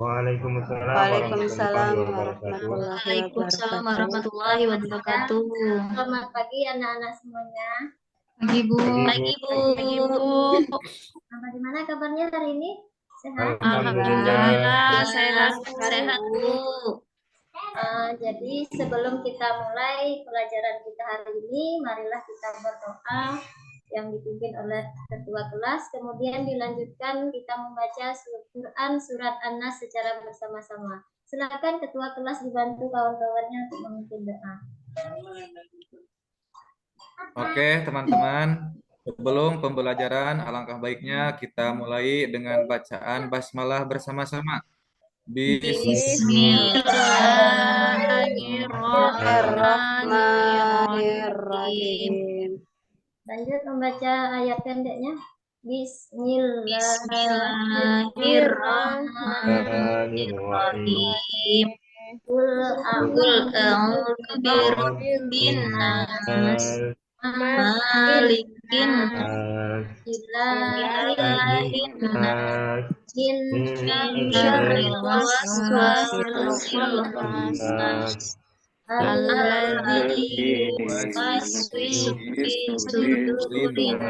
Waalaikumsalam warahmatullahi Waalaikumsalam wabarakatuh. warahmatullahi Waalaikumsalam wabarakatuh. warahmatullahi wabarakatuh. Selamat pagi anak-anak semuanya. Pagi Bu. Pagi, Bu. Pagi Bu. Bagaimana kabarnya hari ini? Sehat? Alhamdulillah. Alhamdulillah sehat sehat Bu. Jadi sebelum kita mulai pelajaran kita hari ini, marilah kita berdoa yang dipimpin oleh ketua kelas. Kemudian dilanjutkan kita membaca Quran surat An-Nas secara bersama-sama. Silakan ketua kelas dibantu kawan-kawannya untuk memimpin doa. Oke, teman-teman. Sebelum pembelajaran, alangkah baiknya kita mulai dengan bacaan basmalah bersama-sama. Bismillahirrahmanirrahim. Lanjut membaca ayat pendeknya. Bismillahirrahmanirrahim. Qul a'udzu birabbin nas, malikin nas, ilahin nas, min syarril waswasil khannas, alladzi yuwaswisu fi sudurin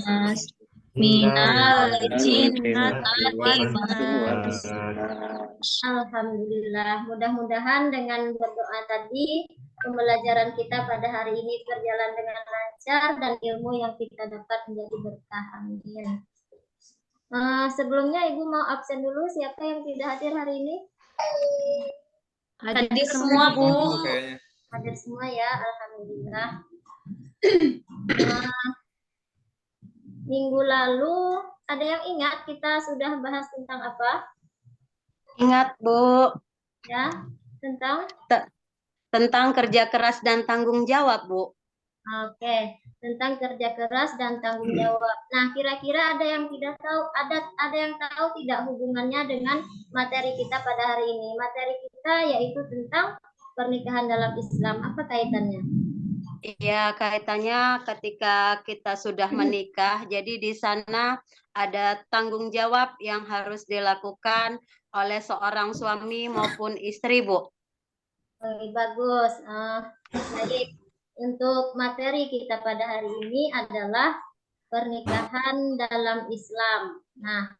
nas, minal jinnati wan nas. Alhamdulillah, mudah-mudahan dengan berdoa tadi pembelajaran kita pada hari ini berjalan dengan lancar dan ilmu yang kita dapat menjadi berkah. Amin. Sebelumnya Ibu mau absen dulu, siapa yang tidak hadir hari ini? Hadir semua Bu. Hadir semua ya, alhamdulillah. Minggu lalu ada yang ingat kita sudah bahas tentang apa? Ingat Bu, Ya, tentang kerja keras dan tanggung jawab Bu. Oke, tentang kerja keras dan tanggung jawab. Nah, kira-kira ada yang tidak tahu, ada yang tahu tidak hubungannya dengan materi kita pada hari ini? Materi kita yaitu tentang pernikahan dalam Islam. Apa kaitannya? Iya, kaitannya ketika kita sudah menikah, jadi di sana ada tanggung jawab yang harus dilakukan oleh seorang suami maupun istri, Bu. Bagus. Baik, untuk materi kita pada hari ini adalah pernikahan dalam Islam. Nah,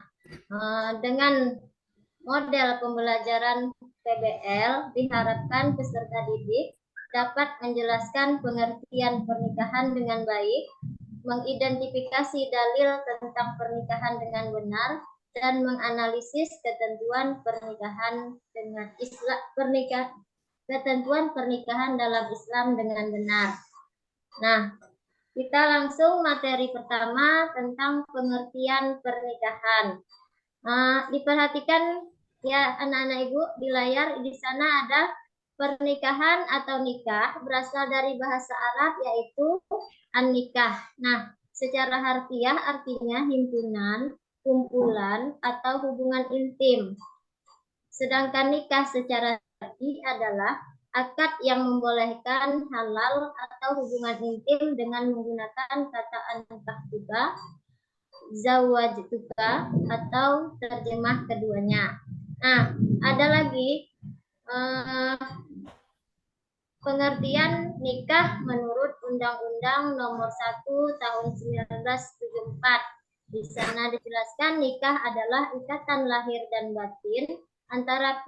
dengan model pembelajaran PBL diharapkan peserta didik dapat menjelaskan pengertian pernikahan dengan baik, mengidentifikasi dalil tentang pernikahan dengan benar, dan menganalisis ketentuan pernikahan dengan ketentuan pernikahan dalam Islam dengan benar. Nah, kita langsung materi pertama tentang pengertian pernikahan. Diperhatikan ya anak-anak Ibu di layar, di sana ada pernikahan atau nikah berasal dari bahasa Arab yaitu an-nikah. Nah, secara harfiah artinya himpunan, kumpulan, atau hubungan intim. Sedangkan nikah secara syar'i adalah akad yang membolehkan halal atau hubungan intim dengan menggunakan kata an-nikah, zawajtuka, atau terjemah keduanya. Nah, ada lagi pengertian nikah menurut Undang-Undang Nomor 1 Tahun 1974. Di sana dijelaskan nikah adalah ikatan lahir dan batin antara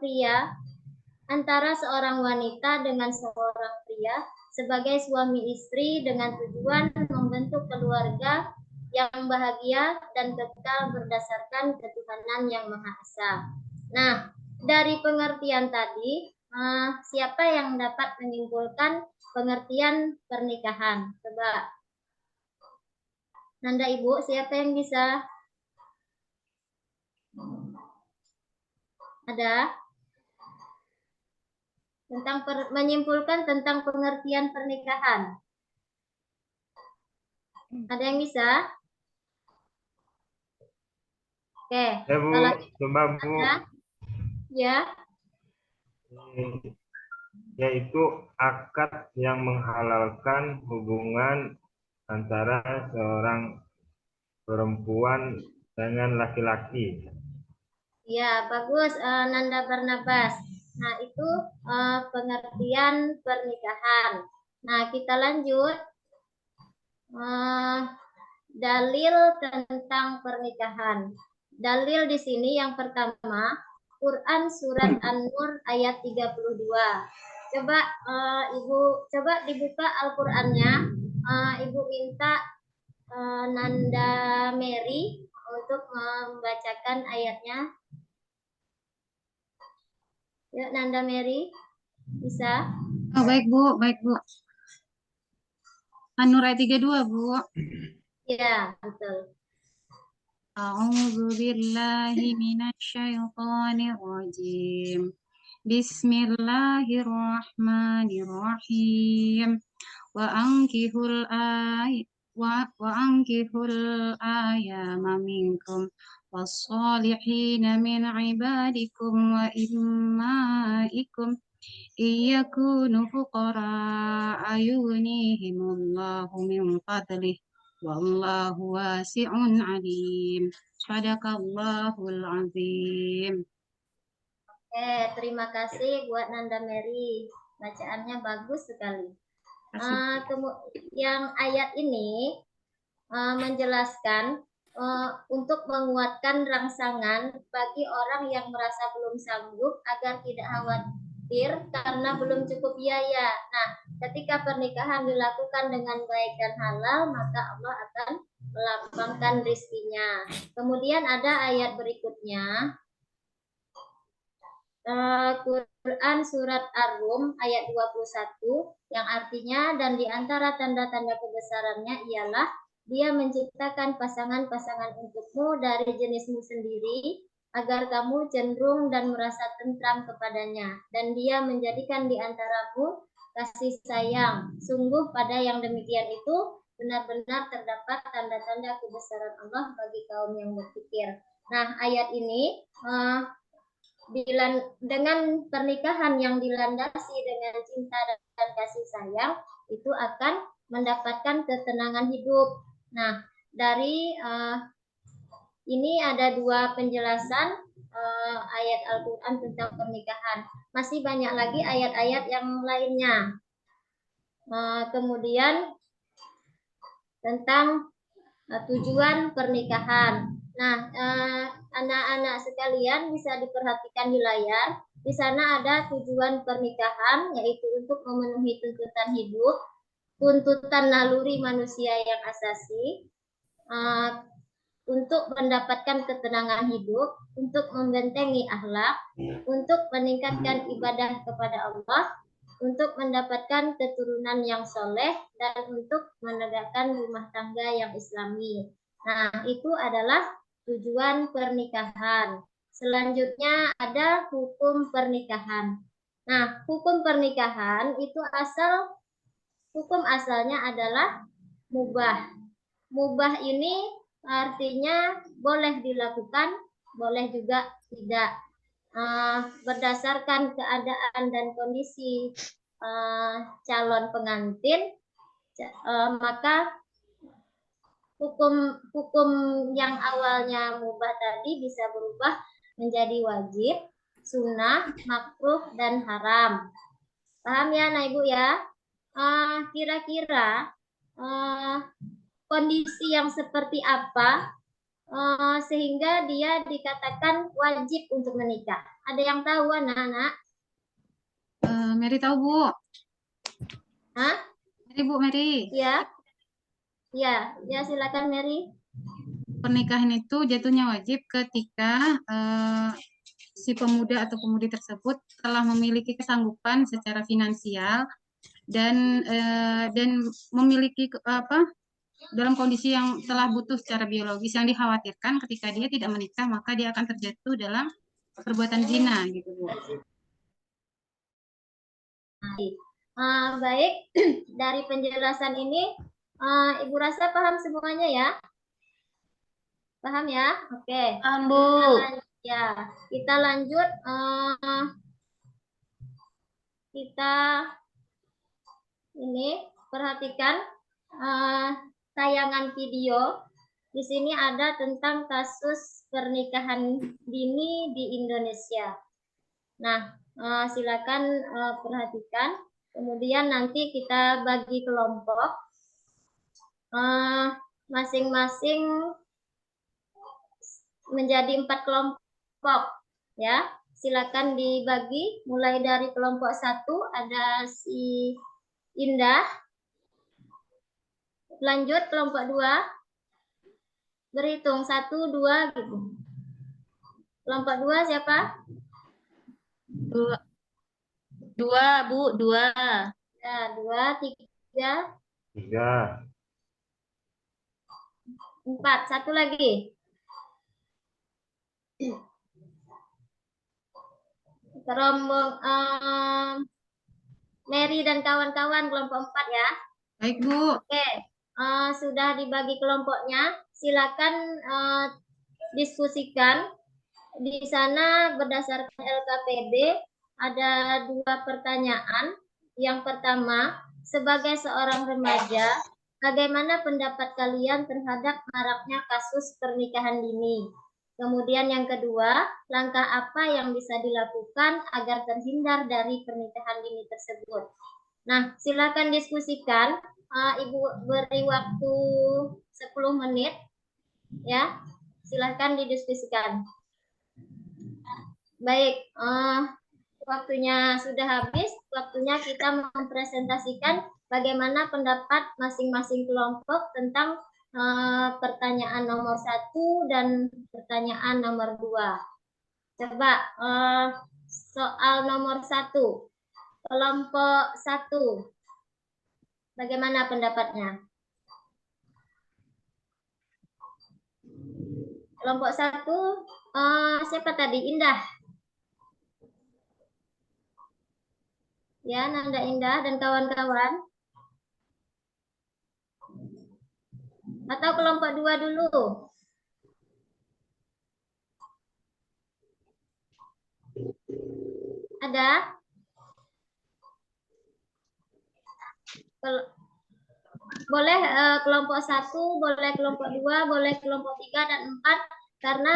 seorang wanita dengan seorang pria sebagai suami istri dengan tujuan membentuk keluarga yang bahagia dan kekal berdasarkan ketuhanan yang Maha Esa. Nah, dari pengertian tadi, siapa yang dapat menyimpulkan pengertian pernikahan? Coba. Nanda Ibu, siapa yang bisa? Ada? Menyimpulkan tentang pengertian pernikahan. Ada yang bisa? Oke. Ya Bu, coba Bu. Ya. Yaitu akad yang menghalalkan hubungan antara seorang perempuan dengan laki-laki. Ya, bagus, Nanda Barnabas. Nah, itu pengertian pernikahan. Nah, kita lanjut. Dalil tentang pernikahan. Dalil di sini yang pertama, Quran surat An-Nur ayat 32. Coba Ibu coba dibuka Al-Qur'annya. Ibu minta Nanda Mary untuk membacakan ayatnya. Yuk, Nanda Mary, bisa? Oh, baik Bu, baik Bu. An-Nur ayat 32 Bu. Ya, betul. A'udzu billahi minasyaitonir rajim. Bismillahirrahmanirrahim. Wa ankihul ayama minkum was-solihina min ibadikum wa immaikum iyakunu fuqara yughnihimullahu min fadlih wallahu wasi'un alim. Sadaqallahul azim. Terima kasih buat Nanda Mary. Bacaannya bagus sekali. Yang ayat ini menjelaskan untuk menguatkan rangsangan bagi orang yang merasa belum sanggup agar tidak khawatir karena belum cukup biaya. Nah, ketika pernikahan dilakukan dengan baik dan halal, maka Allah akan melapangkan rizkinya. Kemudian ada ayat berikutnya. Quran surat Ar-Rum ayat 21 yang artinya dan di antara tanda-tanda kebesarannya ialah dia menciptakan pasangan-pasangan untukmu dari jenismu sendiri agar kamu cenderung dan merasa tentram kepadanya dan dia menjadikan di antaramu kasih sayang. Sungguh pada yang demikian itu benar-benar terdapat tanda-tanda kebesaran Allah bagi kaum yang berpikir. Nah, ayat ini dengan pernikahan yang dilandasi dengan cinta dan kasih sayang itu akan mendapatkan ketenangan hidup. Nah, dari ini ada dua penjelasan ayat Al-Quran tentang pernikahan. Masih banyak lagi ayat-ayat yang lainnya. Kemudian tentang tujuan pernikahan. Nah, anak-anak sekalian bisa diperhatikan di layar. Di sana ada tujuan pernikahan, yaitu untuk memenuhi tuntutan hidup, tuntutan naluri manusia yang asasi, untuk mendapatkan ketenangan hidup, untuk membentengi akhlak, untuk meningkatkan ibadah kepada Allah, untuk mendapatkan keturunan yang soleh, dan untuk menegakkan rumah tangga yang islami. Nah, itu adalah tujuan pernikahan. Selanjutnya ada hukum pernikahan. Nah, hukum pernikahan itu hukum asalnya adalah mubah. Mubah ini artinya boleh dilakukan, boleh juga tidak. Berdasarkan keadaan dan kondisi calon pengantin, maka hukum yang awalnya mubah tadi bisa berubah menjadi wajib, sunnah, makruh, dan haram. Paham ya, Nah Ibu ya? Kira-kira kondisi yang seperti apa sehingga dia dikatakan wajib untuk menikah? Ada yang tahu, anak-anak? Mary tahu Bu. Hah? Mary Bu, Mary. Ya, silakan Mary. Pernikahan itu jatuhnya wajib ketika si pemuda atau pemudi tersebut telah memiliki kesanggupan secara finansial dan memiliki dalam kondisi yang telah butuh secara biologis. Yang dikhawatirkan ketika dia tidak menikah maka dia akan terjatuh dalam perbuatan zina gitu Bu. Baik, dari penjelasan ini Ibu rasa paham semuanya ya? Paham ya? Oke. Paham Bu. Kita lanjut. Kita ini perhatikan tayangan video Di sini ada tentang kasus pernikahan dini di Indonesia. Nah, silakan perhatikan. Kemudian nanti kita bagi kelompok. Masing-masing menjadi 4 kelompok, ya. Silakan dibagi. Mulai dari kelompok 1 ada si Indah. Lanjut kelompok 2. Berhitung 1, 2 gitu. Kelompok 2 siapa? Dua, Bu, 2. Ya, 2, 3, 3, 4. Satu lagi. Terombong Mary dan kawan-kawan kelompok 4 ya. Baik, Bu. Oke, sudah dibagi kelompoknya. Silakan diskusikan. Di sana berdasarkan LKPD ada 2 pertanyaan. Yang pertama, sebagai seorang remaja, bagaimana pendapat kalian terhadap maraknya kasus pernikahan dini? Kemudian yang kedua, langkah apa yang bisa dilakukan agar terhindar dari pernikahan dini tersebut? Nah, silakan diskusikan. Ibu beri waktu 10 menit. Ya, silakan didiskusikan. Baik, waktunya sudah habis. Waktunya kita mempresentasikan bagaimana pendapat masing-masing kelompok tentang pertanyaan nomor 1 dan pertanyaan nomor 2. Coba soal nomor 1. Kelompok 1. Bagaimana pendapatnya? Kelompok 1, siapa tadi? Indah. Ya, Nanda Indah dan kawan-kawan. Atau kelompok 2 dulu? Ada? Boleh kelompok 1, boleh kelompok 2, boleh kelompok 3 dan 4 karena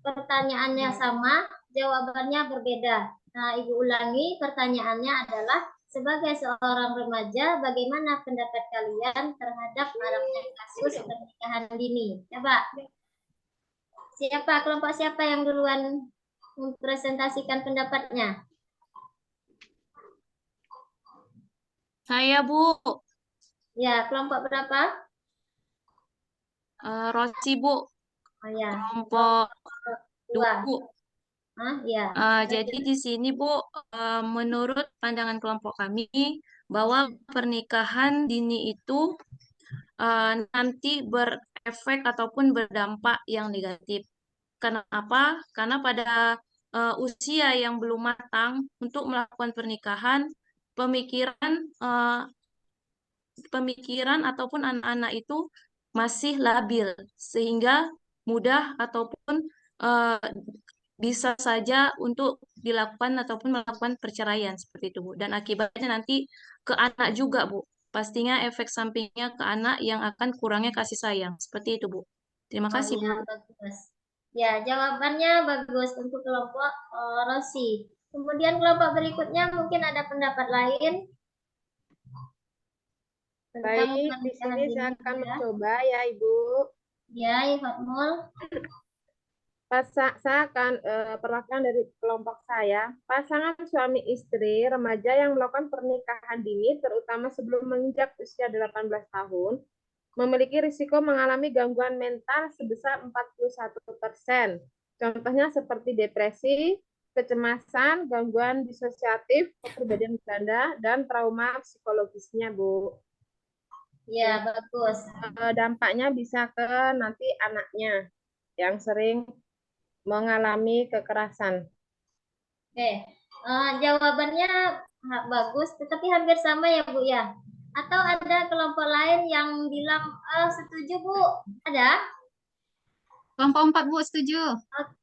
pertanyaannya sama, jawabannya berbeda. Nah, Ibu ulangi, pertanyaannya adalah sebagai seorang remaja, bagaimana pendapat kalian terhadap maraknya kasus pernikahan dini? Coba. Kelompok siapa yang duluan mempresentasikan pendapatnya? Saya, Bu. Ya, kelompok berapa? Rosi, Bu. Oh ya, Kelompok 2, 2. Bu. Ya. Jadi di sini, Bu, menurut pandangan kelompok kami, bahwa pernikahan dini itu nanti berefek ataupun berdampak yang negatif. Kenapa? Karena pada usia yang belum matang untuk melakukan pernikahan, pemikiran ataupun anak-anak itu masih labil, sehingga mudah ataupun bisa saja untuk dilakukan ataupun melakukan perceraian seperti itu, Bu. Dan akibatnya nanti ke anak juga, Bu. Pastinya efek sampingnya ke anak yang akan kurangnya kasih sayang. Seperti itu, Bu. Terima kasih, ya, Bu. bagus. Ya, jawabannya bagus untuk kelompok Rosi. Kemudian kelompok berikutnya mungkin ada pendapat lain tentang Baik, di pernikahan sini saya dini akan ya. mencoba ya Ibu. Ya, Fatmul. Saya akan perwakilan dari kelompok saya. Pasangan suami istri remaja yang melakukan pernikahan dini, terutama sebelum menginjak usia 18 tahun, memiliki risiko mengalami gangguan mental sebesar 41%. Contohnya seperti depresi, kecemasan, gangguan disosiatif, kepribadian ganda, dan trauma psikologisnya, Bu. Ya, bagus. Dampaknya bisa ke nanti anaknya yang sering mengalami kekerasan. Oke, jawabannya bagus, tetapi hampir sama ya Bu ya. Atau ada kelompok lain yang bilang setuju Bu? Ada? Kelompok 4, Bu, setuju.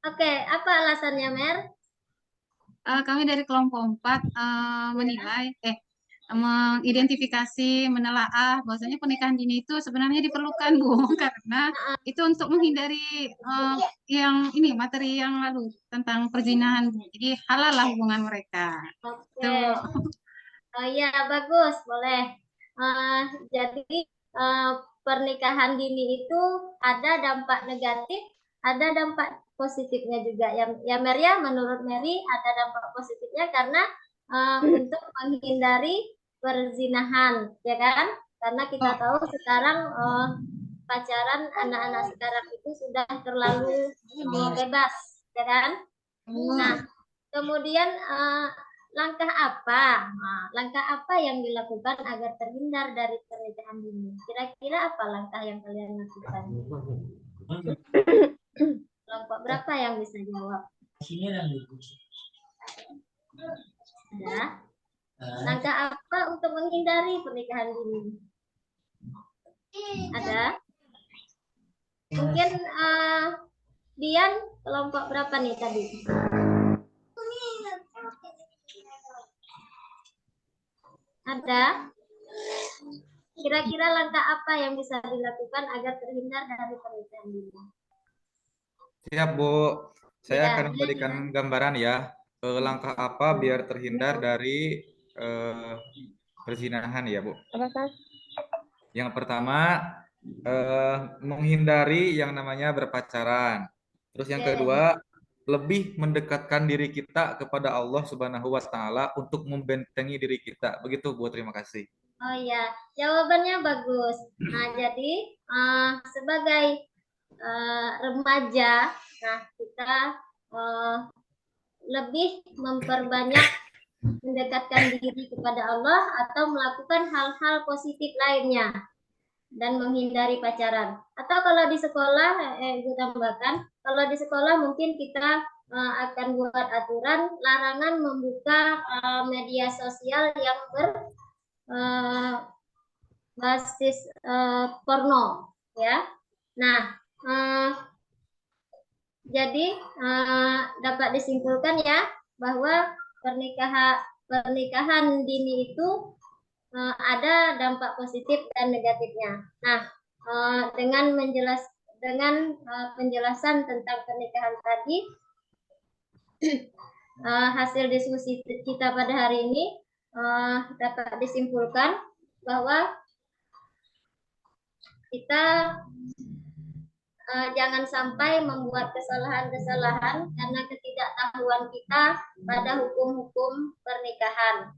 Oke, apa alasannya Mer? Kami dari kelompok 4 menilai, mengidentifikasi, menelaah bahwasanya pernikahan dini itu sebenarnya diperlukan, Bu, karena itu untuk menghindari yang ini materi yang lalu tentang perzinahan, Bu. Jadi halal lah hubungan mereka. Oke. Tuh. Oh iya, bagus, boleh. Jadi pernikahan dini itu ada dampak negatif, ada dampak positifnya juga. Ya Maria, menurut Mary ada dampak positifnya karena untuk menghindari perzinahan, ya kan? Karena kita tahu sekarang pacaran anak-anak sekarang itu sudah terlalu bebas, ya kan? Nah, kemudian langkah apa? Langkah apa yang dilakukan agar terhindar dari pernikahan dini? Kira-kira apa langkah yang kalian lakukan? Kelompok berapa yang bisa jawab? Ada? Langkah apa untuk menghindari pernikahan dini? Ada? Mungkin Dian, kelompok berapa nih tadi? Ada? Kira-kira langkah apa yang bisa dilakukan agar terhindar dari pernikahan dini? Siap, Bu. Saya Ya, akan memberikan gambaran ya. Langkah apa biar terhindar dari perzinahan ya, Bu. Apa, Kak? Yang pertama, menghindari yang namanya berpacaran. Terus yang kedua, lebih mendekatkan diri kita kepada Allah Subhanahu wa Ta'ala untuk membentengi diri kita. Begitu, Bu. Terima kasih. Oh iya, jawabannya bagus. Nah, jadi sebagai remaja, nah kita lebih memperbanyak mendekatkan diri kepada Allah atau melakukan hal-hal positif lainnya dan menghindari pacaran. Atau kalau di sekolah, gue tambahkan, kalau di sekolah mungkin kita akan buat aturan larangan membuka media sosial yang berbasis porno, ya. Nah, jadi dapat disimpulkan ya bahwa pernikahan dini itu ada dampak positif dan negatifnya. Nah, dengan penjelasan tentang pernikahan tadi, hasil diskusi kita pada hari ini dapat disimpulkan bahwa kita jangan sampai membuat kesalahan-kesalahan karena ketidaktahuan kita pada hukum-hukum pernikahan,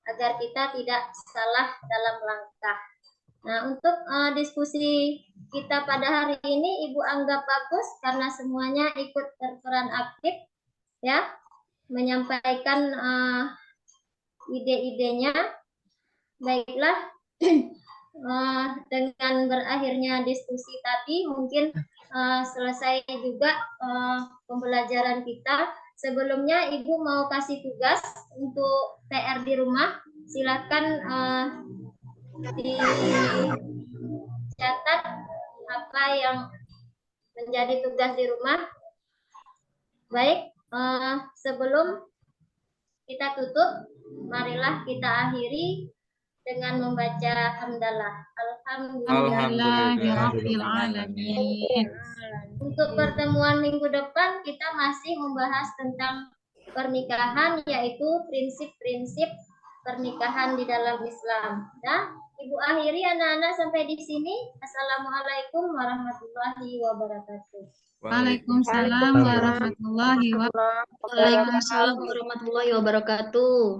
agar kita tidak salah dalam langkah. Nah, untuk diskusi kita pada hari ini Ibu anggap bagus karena semuanya ikut berperan aktif ya, menyampaikan ide-idenya. Baiklah, dengan berakhirnya diskusi tadi mungkin selesai juga pembelajaran kita. Sebelumnya Ibu mau kasih tugas untuk PR di rumah. Silakan dicatat apa yang menjadi tugas di rumah. Baik, sebelum kita tutup, marilah kita akhiri dengan membaca hamdalah. Alhamdulillahirabbil alamin. Untuk pertemuan minggu depan kita masih membahas tentang pernikahan, yaitu prinsip-prinsip pernikahan di dalam Islam. Nah, Ibu akhiri anak-anak sampai di sini. Assalamualaikum warahmatullahi wabarakatuh. Waalaikumsalam warahmatullahi wabarakatuh. Waalaikumsalam warahmatullahi wabarakatuh.